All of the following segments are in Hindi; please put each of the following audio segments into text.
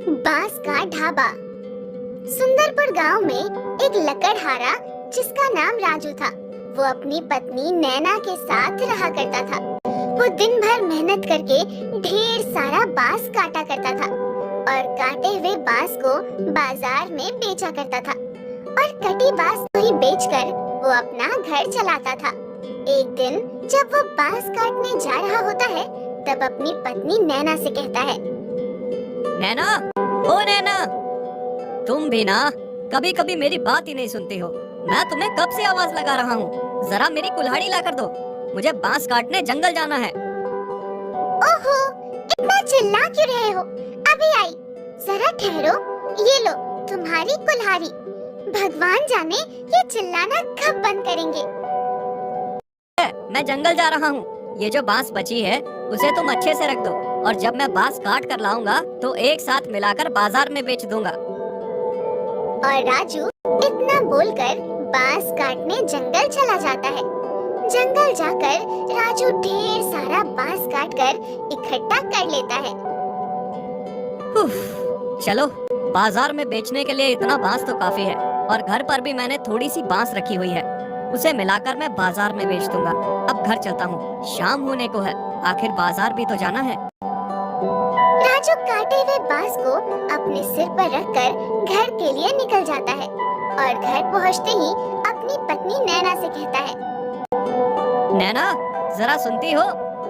बांस का ढाबा। सुंदरपुर गांव में एक लकड़हारा जिसका नाम राजू था। वो अपनी पत्नी नैना के साथ रहा करता था। वो दिन भर मेहनत करके ढेर सारा बांस काटा करता था और काटे हुए बांस को बाजार में बेचा करता था और कटी बांस को ही बेचकर वो अपना घर चलाता था। एक दिन जब वो बांस काटने जा रहा होता है तब अपनी पत्नी नैना से कहता है, नैना, ओ नैना, तुम भी ना कभी कभी मेरी बात ही नहीं सुनती हो। मैं तुम्हें कब से आवाज लगा रहा हूँ, जरा मेरी कुल्हाड़ी ला कर दो, मुझे बांस काटने जंगल जाना है। ओहो, इतना चिल्ला क्यों रहे हो? अभी आई, जरा ठहरो, ये लो तुम्हारी कुल्हाड़ी। भगवान जाने ये चिल्लाना कब बंद करेंगे। मैं जंगल जा रहा हूँ, ये जो बांस बची है उसे तुम अच्छे से रख दो और जब मैं बांस काट कर लाऊंगा तो एक साथ मिलाकर बाजार में बेच दूंगा। और राजू इतना बोलकर बांस काटने जंगल चला जाता है। जंगल जाकर राजू ढेर सारा बांस काटकर इकट्ठा कर लेता है। चलो, बाजार में बेचने के लिए इतना बांस तो काफी है और घर पर भी मैंने थोड़ी सी बांस रखी हुई है, उसे मिलाकर मैं बाजार में बेच दूंगा। अब घर चलता हूँ, शाम होने को है, आखिर बाजार भी तो जाना है। राजू काटे हुए बांस को अपने सिर पर रखकर घर के लिए निकल जाता है और घर पहुँचते ही अपनी पत्नी नैना से कहता है, नैना, जरा सुनती हो,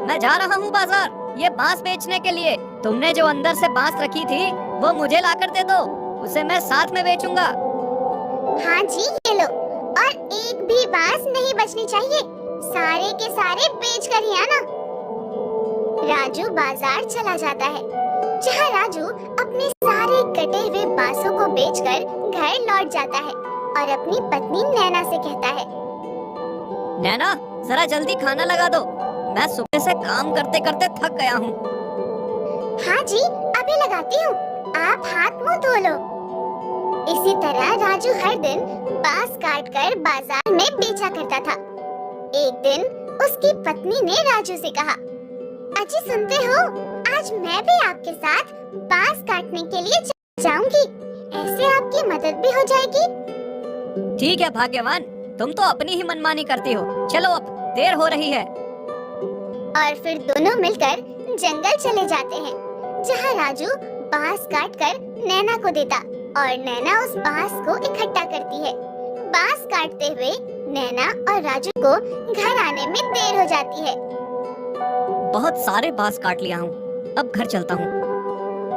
मैं जा रहा हूँ बाजार ये बांस बेचने के लिए। तुमने जो अंदर से बांस रखी थी वो मुझे लाकर दे दो, उसे मैं साथ में बेचूंगा। हाँ जी, ये लो, और एक भी बांस नहीं बचनी चाहिए, सारे के सारे बेच कर ही आना। राजू बाजार चला जाता है, जहाँ राजू अपने सारे कटे हुए बांसों को बेचकर घर लौट जाता है और अपनी पत्नी नैना से कहता है, नैना, जरा जल्दी खाना लगा दो, मैं सुबह से काम करते करते थक गया हूँ। हाँ जी, अभी लगाती हूँ, आप हाथ मुंह धो लो। इसी तरह राजू हर दिन बांस काटकर बाजार में बेचा करता था। एक दिन उसकी पत्नी ने राजू से कहा, अजी सुनते हो, आज मैं भी आपके साथ बांस काटने के लिए जाऊंगी, ऐसे आपकी मदद भी हो जाएगी। ठीक है भाग्यवान, तुम तो अपनी ही मनमानी करती हो, चलो अब देर हो रही है। और फिर दोनों मिलकर जंगल चले जाते हैं, जहाँ राजू बांस काटकर नैना को देता और नैना उस बांस को इकट्ठा करती है। बांस काटते हुए नैना और राजू को घर आने में देर हो जाती है। बहुत सारे बांस काट लिया हूँ, अब घर चलता हूँ।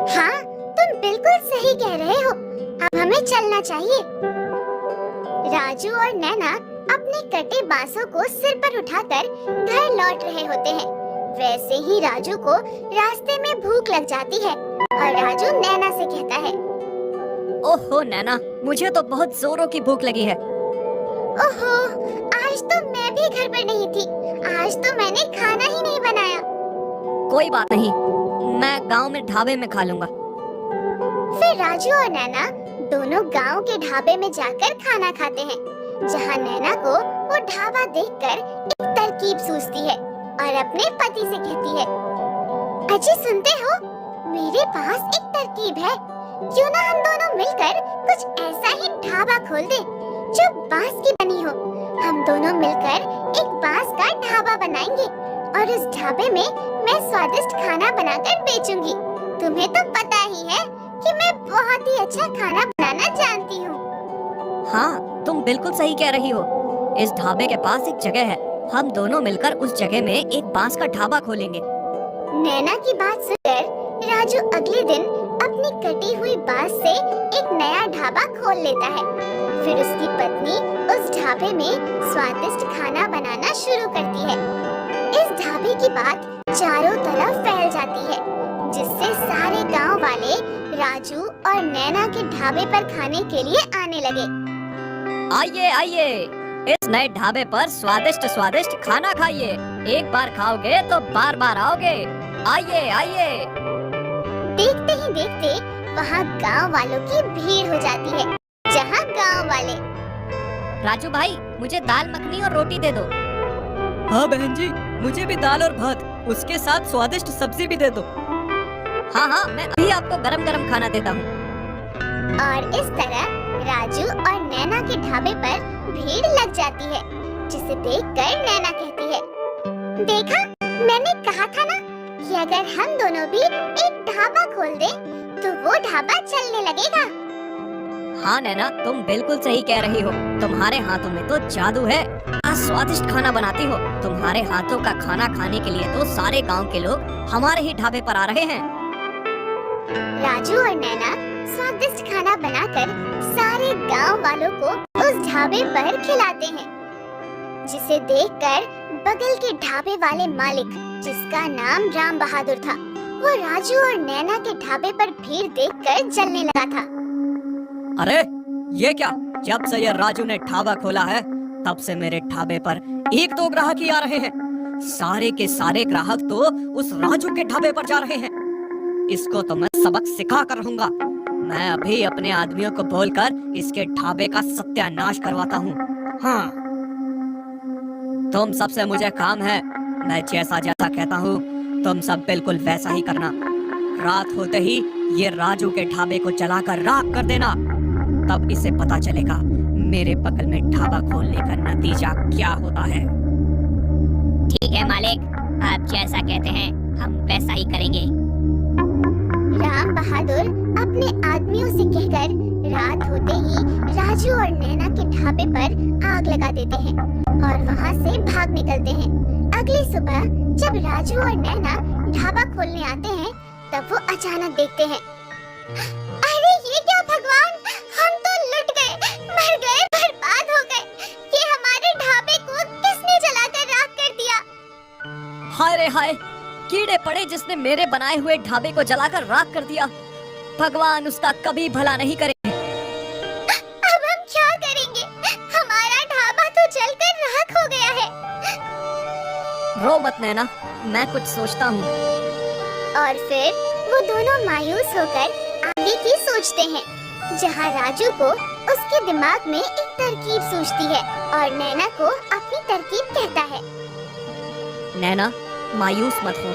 हाँ, तुम बिल्कुल सही कह रहे हो, अब हमें चलना चाहिए। राजू और नैना अपने कटे बांसों को सिर पर उठाकर घर लौट रहे होते हैं। वैसे ही राजू को रास्ते में भूख लग जाती है और राजू नैना से कहता है, ओहो नैना, मुझे तो बहुत जोरों की भूख लगी है। ओहो, आज तो मैं भी घर पर नहीं थी, आज तो मैंने खाना ही नहीं बनाया। कोई बात नहीं, मैं गांव में ढाबे में खा लूंगा। फिर राजू और नैना दोनों गांव के ढाबे में जाकर खाना खाते हैं, जहां नैना को वो ढाबा देखकर एक तरकीब सूझती है और अपने पति से कहती है, अजी सुनते हो, मेरे पास एक तरकीब है, क्यों ना हम दोनों मिलकर कुछ ऐसा ही ढाबा खोल दें जो बांस की बनी हो। हम दोनों मिलकर एक बांस का ढाबा बनाएंगे और उस ढाबे में मैं स्वादिष्ट खाना बनाकर बेचूंगी। तुम्हें तो पता ही है कि मैं बहुत ही अच्छा खाना बनाना जानती हूँ। हाँ, तुम बिल्कुल सही कह रही हो। इस ढाबे के पास एक जगह है, हम दोनों मिलकर उस जगह में एक बांस का ढाबा खोलेंगे। नैना की बात सुनकर राजू अगले दिन अपनी कटी हुई बांस से एक नया ढाबा खोल लेता है। फिर उसकी पत्नी उस ढाबे में स्वादिष्ट खाना बनाना शुरू करती है। इस ढाबे की बात चारों तरफ फैल जाती है, जिससे सारे गांव वाले राजू और नैना के ढाबे पर खाने के लिए आने लगे। आइए आइए, इस नए ढाबे पर स्वादिष्ट स्वादिष्ट खाना खाइए, एक बार खाओगे तो बार बार आओगे, आइए आइए। देखते ही देखते वहाँ गांव वालों की भीड़ हो जाती है, जहाँ गांव वाले, राजू भाई, मुझे दाल मखनी और रोटी दे दो। हाँ बहन जी, मुझे भी दाल और भात, उसके साथ स्वादिष्ट सब्जी भी दे दो। हाँ हाँ, मैं अभी आपको गरम गरम खाना देता हूँ। और इस तरह राजू और नैना के ढाबे पर भीड़ लग जाती है, जिसे देखकर नैना कहती है, देखा, मैंने कहा था ना कि अगर हम दोनों भी एक ढाबा खोल दें तो वो ढाबा चलने लगेगा। हाँ नैना, तुम बिल्कुल सही कह रही हो। तुम्हारे हाथों में तो जादू है। आज स्वादिष्ट खाना बनाती हो। तुम्हारे हाथों का खाना खाने के लिए तो सारे गांव के लोग हमारे ही ढाबे पर आ रहे हैं। राजू और नैना स्वादिष्ट खाना बनाकर सारे गांव वालों को उस ढाबे पर खिलाते हैं, जिसे देखकर बगल के ढाबे वाले मालिक, जिसका नाम राम बहादुर था, वो राजू और नैना के ढाबे पर भीड़ देखकर जलने लगा था। अरे ये क्या, जब से ये राजू ने ढाबा खोला है तब से मेरे ढाबे पर एक दो ग्राहक ही आ रहे हैं। सारे के सारे ग्राहक तो उस राजू के ढाबे पर जा रहे हैं। इसको तो मैं सबक सिखा कर रहूंगा। मैं अभी अपने आदमियों को बोलकर इसके ढाबे का सत्यानाश करवाता हूँ। हाँ, तुम सबसे मुझे काम है। मैं जैसा जैसा कहता हूँ तुम सब बिल्कुल वैसा ही करना। रात होते ही ये राजू के ढाबे को जलाकर राख कर देना, तब इसे पता चलेगा मेरे बगल में ढाबा खोलने का नतीजा क्या होता है। ठीक है मालिक, आप जैसा कहते हैं हम वैसा ही करेंगे। राम बहादुर अपने आदमियों से कहकर रात होते ही राजू और नैना के ढाबे पर आग लगा देते हैं और वहां से भाग निकलते हैं। अगली सुबह जब राजू और नैना ढाबा खोलने आते हैं, तब वो अचानक देखते हैं, अरे ये क्या भगवान, हम तो लुट गए, मर गए, बर्बाद हो गए। ये हमारे ढाबे को किसने जलाकर राख कर दिया? हाय रे हाय, कीड़े पड़े जिसने मेरे बनाए हुए ढाबे को जलाकर राख कर दिया। भगवान उसका कभी भला नहीं करे। अब हम क्या करेंगे? हमारा ढाबा तो जलकर राख हो गया है। रो मत नैना, मैं कुछ सोचता हूँ। और फिर वो दोनों मायूस होकर आगे की सोचते हैं, जहाँ राजू को उसके दिमाग में एक तरकीब सूझती है और नैना को अपनी तरकीब कहता है। नैना, मायूस मत हो,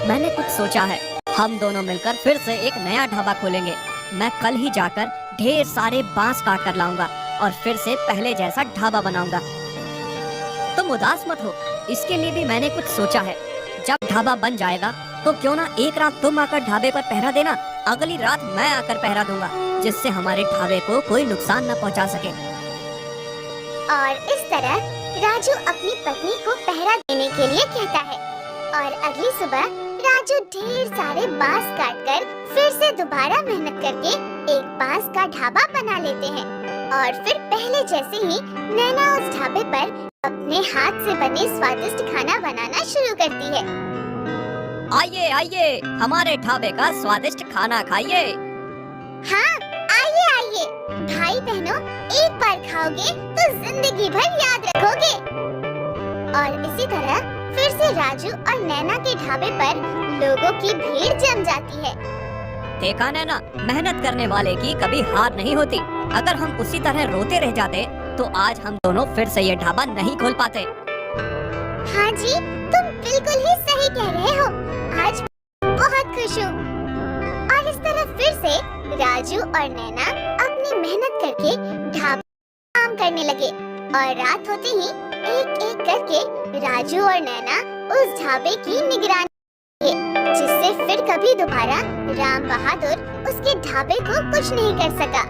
मैंने कुछ सोचा है। हम दोनों मिलकर फिर से एक नया ढाबा खोलेंगे। मैं कल ही जाकर ढेर सारे बांस काट कर लाऊंगा और फिर से पहले जैसा ढाबा बनाऊंगा। तुम उदास मत हो, इसके लिए भी मैंने कुछ सोचा है। जब ढाबा बन जाएगा तो क्यों ना एक रात तुम आकर ढाबे पर पहरा देना, अगली रात मैं आकर पहरा दूंगा, जिससे हमारे ढाबे को कोई नुकसान न पहुंचा सके। और इस तरह राजू अपनी पत्नी को पहरा देने के लिए कहता है और अगली सुबह राजू ढेर सारे बांस काटकर फिर से दोबारा मेहनत करके एक बांस का ढाबा बना लेते हैं और फिर पहले जैसे ही नैना उस ढाबे पर अपने हाथ से बने स्वादिष्ट खाना बनाना शुरू करती है। आइए आइए, हमारे ढाबे का स्वादिष्ट खाना खाइए। हाँ, आइए आइए, भाई बहनों, एक बार खाओगे तो जिंदगी भर याद रखोगे। और इसी तरह फिर से राजू और नैना के ढाबे पर लोगों की भीड़ जम जाती है। देखा नैना, मेहनत करने वाले की कभी हार नहीं होती। अगर हम उसी तरह रोते रह जाते तो आज हम दोनों फिर से ये ढाबा नहीं खोल पाते। हाँ जी, तुम बिल्कुल ही सही कह रहे हो। आज बहुत खुश हूँ। और इस तरह फिर से राजू और नैना अपनी मेहनत करके ढाबा काम करने लगे और रात होते ही एक एक करके राजू और नैना उस ढाबे की निगरानी किए, जिससे फिर कभी दोबारा राम बहादुर उसके ढाबे को कुछ नहीं कर सका।